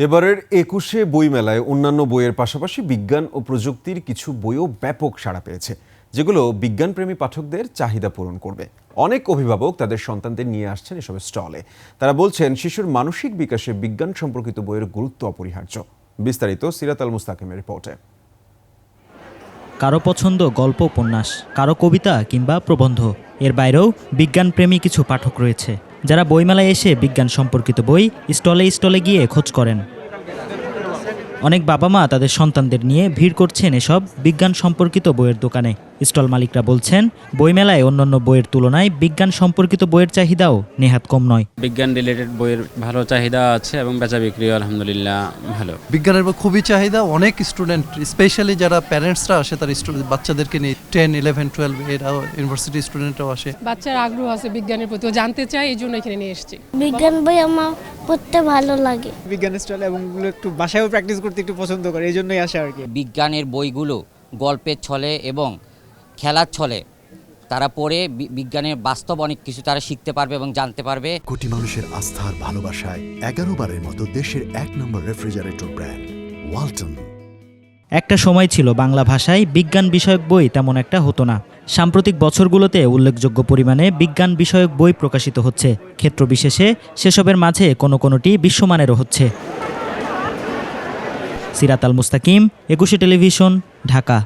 এবারের ২১শে বইমেলায় অন্যান্য বইয়ের পাশাপাশি বিজ্ঞান ও প্রযুক্তির কিছু বইও ব্যাপক সাড়া পেয়েছে, যেগুলো বিজ্ঞানপ্রেমী পাঠকদের চাহিদা পূরণ করবে। অনেক অভিভাবক তাদের সন্তানদের নিয়ে আসছেন এসব স্টলে। তারা বলছেন শিশুর মানসিক বিকাশে বিজ্ঞান সম্পর্কিত বইয়ের গুরুত্ব অপরিহার্য। বিস্তারিত সিরাত আল মুস্তাকিমের রিপোর্টে। কারো পছন্দ গল্প উপন্যাস, কারো কবিতা কিংবা প্রবন্ধ। এর বাইরেও বিজ্ঞানপ্রেমী কিছু পাঠক রয়েছে যারা বইমেলায় এসে বিজ্ঞান সম্পর্কিত বই স্টলে স্টলে গিয়ে খোঁজ করেন। অনেক বাবা মা তাদের সন্তানদের নিয়ে ভিড় করছেন এসব বিজ্ঞান সম্পর্কিত বইয়ের দোকানে। স্টল মালিকরা বলছেন বইমেলায় অন্যান্য বইয়ের তুলনায় বিজ্ঞান সম্পর্কিত বইয়ের চাহিদাও নেহাত কম নয়। বিজ্ঞান রিলেটেড বইয়ের ভালো চাহিদা আছে এবং বেচা বিক্রিও আলহামদুলিল্লাহ ভালো। বিজ্ঞানের খুবই চাহিদা। অনেক স্টুডেন্ট, স্পেশালি যারা প্যারেন্টসরা আসে তার বাচ্চাদেরকে নিয়ে 10, 11, 12 এরাও ইউনিভার্সিটি স্টুডেন্টরাও আসে। বাচ্চার আগ্রহ আছে বিজ্ঞানের প্রতি, ও জানতে চায়, এই জন্য এখানে নিয়ে এসেছি। বিজ্ঞান বই আমার পড়তে ভালো লাগে। বিজ্ঞান স্টল এবং একটু বাসায়ও প্র্যাকটিস করতে একটু পছন্দ করে, এই জন্যই আসে আর কি। বিজ্ঞানের বইগুলো গল্পের ছলে এবং খেলার ছলে তারা পড়ে বিজ্ঞানের বাস্তব অনেক কিছু তারা শিখতে পারবে এবং জানতে পারবে। কোটি মানুষের আস্থার ভালোবাসায় 11 বারের মতো দেশের 1 নম্বর রেফ্রিজারেটর ব্র্যান্ড ওয়ালটন। একটা সময় ছিল বাংলা ভাষায় বিজ্ঞান বিষয়ক বই তেমন একটা হতো না। সাম্প্রতিক বছরগুলোতে উল্লেখযোগ্য পরিমাণে বিজ্ঞান বিষয়ক বই প্রকাশিত হচ্ছে। ক্ষেত্র বিশেষে সেসবের মাঝে কোনোটি বিশ্বমানেরও হচ্ছে। সিরাত আল মুস্তাকিম, 21শে টেলিভিশন, ঢাকা।